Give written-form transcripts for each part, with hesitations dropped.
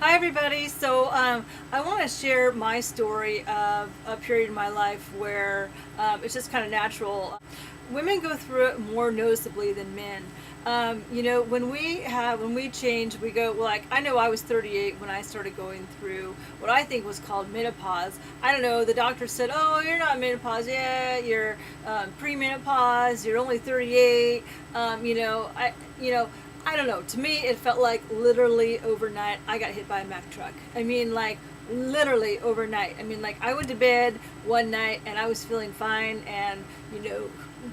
Hi everybody. I want to share my story of a period in my life where it's just kind of natural. Women go through it more noticeably than men. When we change, we go well, like I know I was 38 when I started going through what I think was called menopause. I don't know. The doctor said, "Oh, you're not menopause yet. You're premenopause. You're only 38." I don't know. To me, it felt like literally overnight I got hit by a Mack truck. I mean, like literally overnight. I mean, like I went to bed one night and I was feeling fine and,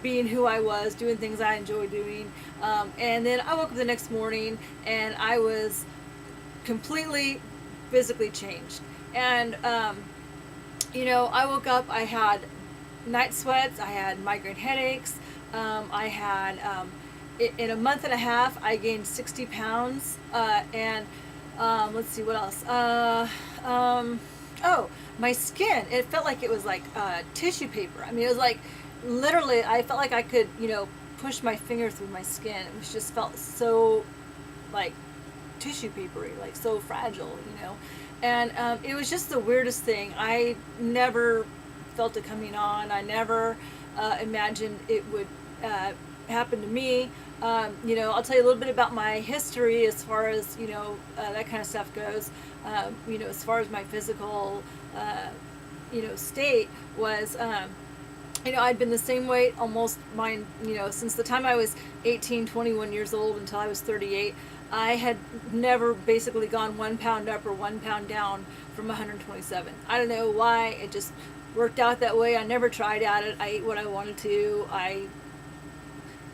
being who I was, doing things I enjoy doing. And then I woke up the next morning and I was completely physically changed. And, I woke up, I had night sweats, I had migraine headaches, I had in a month and a half, I gained 60 pounds. And let's see what else. Oh, my skin. It felt like it was like tissue paper. I mean, it was like literally. I felt like I could, push my finger through my skin. It was just felt so like tissue papery, like so fragile, And it was just the weirdest thing. I never felt it coming on. I never imagined it would happen to me. I'll tell you a little bit about my history as far as that kind of stuff goes. As far as my physical, state was. I'd been the same weight almost mine, since the time I was 18, 21 years old until I was 38. I had never basically gone 1 pound up or 1 pound down from 127. I don't know why. It just worked out that way. I never tried at it. I ate what I wanted to. I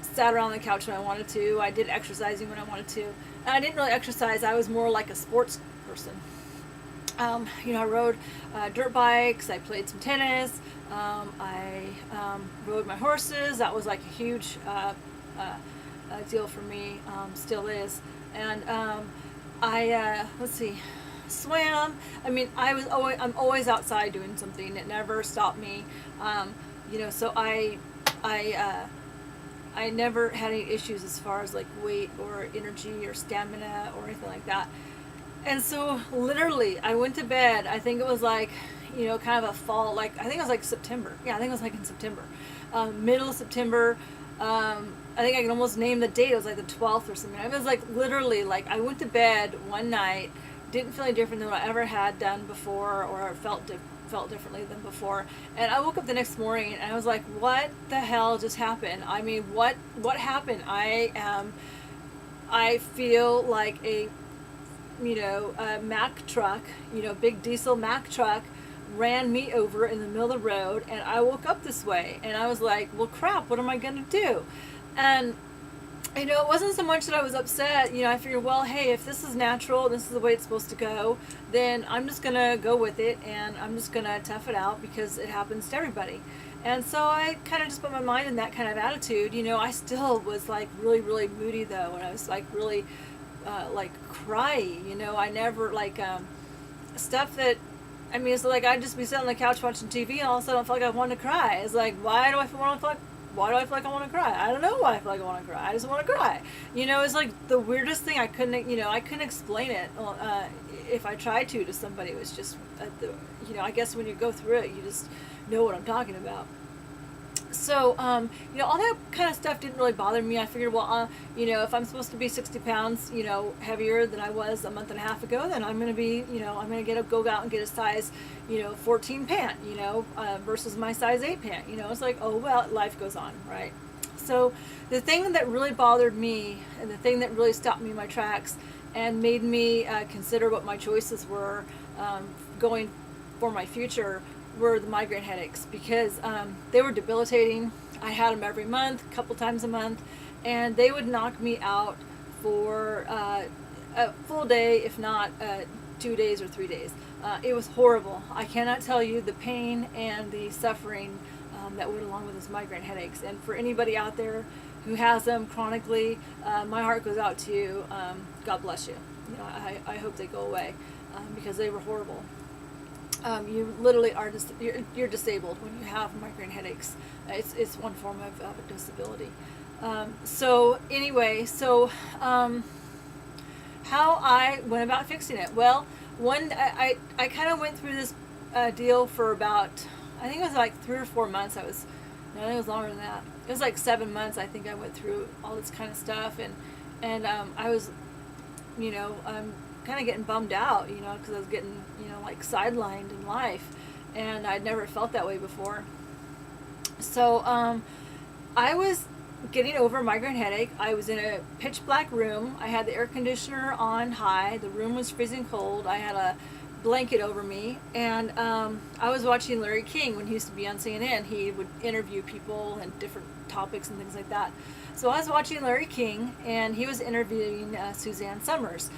sat around the couch when I wanted to. I did exercising when I wanted to. And I didn't really exercise. I was more like a sports person. I rode dirt bikes. I played some tennis. I rode my horses. That was like a huge deal for me. Still is. And let's see, swam. I mean, I'm always outside doing something. It never stopped me. So I never had any issues as far as like weight or energy or stamina or anything like that. And so literally I went to bed, I think it was like, kind of a fall, like I think it was like September. Yeah, I think it was like in September. Middle of September. I think I can almost name the date. It was like the 12th or something. It was like literally like I went to bed one night, didn't feel any different than what I ever had done before or felt differently than before. And I woke up the next morning and I was like, what the hell just happened? I mean, what happened? I feel like a Mack truck, big diesel Mack truck ran me over in the middle of the road, and I woke up this way and I was like, well crap, what am I gonna do? And it wasn't so much that I was upset. I figured, well, hey, if this is natural, this is the way it's supposed to go, then I'm just gonna go with it and I'm just gonna tough it out because it happens to everybody. And so I kind of just put my mind in that kind of attitude. I still was like really, really moody though, and I was like really like cry. I never like stuff that. I mean, it's like I'd just be sitting on the couch watching TV, and all of a sudden I feel like I want to cry. It's like, why do I feel like I want to cry? I don't know why I feel like I want to cry. I just want to cry. It's like the weirdest thing. I couldn't explain it. If I tried to somebody. It was just, I guess when you go through it, you just know what I'm talking about. So, all that kind of stuff didn't really bother me. I figured, well, if I'm supposed to be 60 pounds, heavier than I was a month and a half ago, then I'm going to be, I'm going to go out and get a size, 14 pant, versus my size 8 pant. It's like, oh, well, life goes on, right? So the thing that really bothered me and the thing that really stopped me in my tracks and made me consider what my choices were going for my future were the migraine headaches, because they were debilitating. I had them every month, a couple times a month, and they would knock me out for a full day, if not 2 days or 3 days. It was horrible. I cannot tell you the pain and the suffering that went along with those migraine headaches. And for anybody out there who has them chronically, my heart goes out to you. God bless you. I hope they go away because they were horrible. You literally are you're disabled when you have migraine headaches. It's one form of disability. So anyway, how I went about fixing it. Well, I kind of went through this deal for about, I think it was like 3 or 4 months. No, I think it was longer than that. It was like 7 months. I think I went through all this kind of stuff, and I was, kind of getting bummed out, because I was getting, like sidelined in life, and I'd never felt that way before. So I was getting over a migraine headache. I was in a pitch black room. I had the air conditioner on high. The room was freezing cold. I had a blanket over me, and I was watching Larry King when he used to be on CNN. He would interview people and different topics and things like that. So I was watching Larry King, and he was interviewing Suzanne Summers.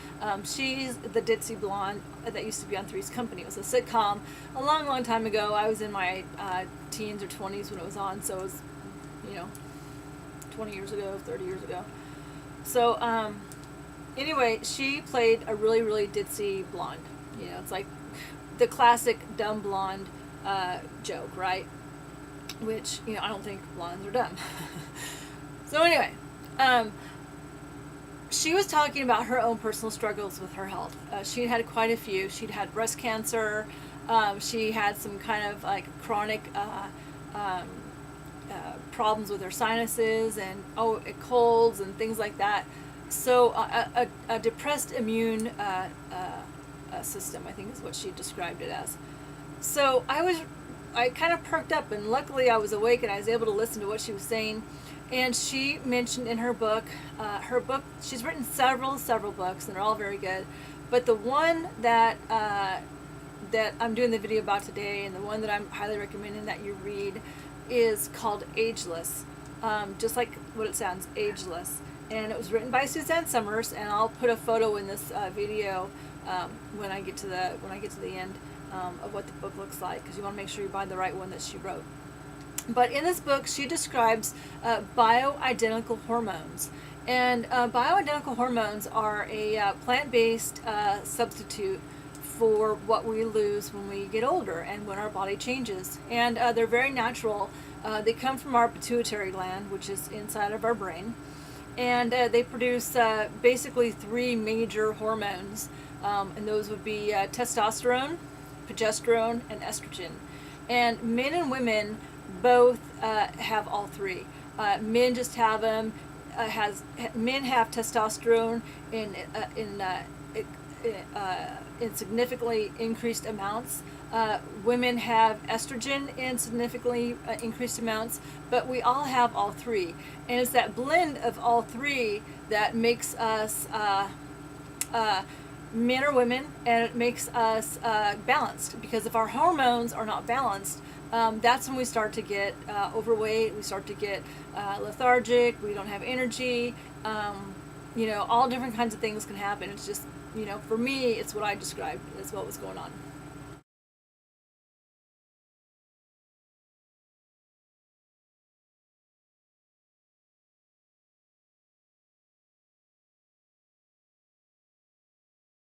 She's the ditzy blonde that used to be on Three's Company. It was a sitcom a long, long time ago. I was in my teens or 20s when it was on, so it was, 20 years ago, 30 years ago. So anyway, she played a really, really ditzy blonde. It's like the classic dumb blonde joke, right? Which, I don't think blondes are dumb. So anyway, she was talking about her own personal struggles with her health. She had quite a few. She'd had breast cancer. She had some kind of like chronic problems with her sinuses and colds and things like that. So a depressed immune system, I think is what she described it as. So I kind of perked up, and luckily I was awake and I was able to listen to what she was saying. And she mentioned in her book, she's written several books, and they're all very good. But the one that I'm doing the video about today, and the one that I'm highly recommending that you read, is called Ageless. Just like what it sounds, Ageless. And it was written by Suzanne Summers, and I'll put a photo in this video when I get to the end of what the book looks like, because you want to make sure you buy the right one that she wrote. But in this book, she describes bioidentical hormones. And bioidentical hormones are a plant-based substitute for what we lose when we get older and when our body changes. And they're very natural. They come from our pituitary gland, which is inside of our brain. And they produce basically 3 major hormones. And those would be testosterone, progesterone, and estrogen. And men and women both have all 3. Men just have them. Men have testosterone in significantly increased amounts. Women have estrogen in significantly increased amounts, but we all have all 3. And it's that blend of all 3 that makes us men or women, and it makes us balanced. Because if our hormones are not balanced, that's when we start to get overweight, we start to get lethargic, we don't have energy, all different kinds of things can happen. It's just, for me, it's what I described, that's what was going on.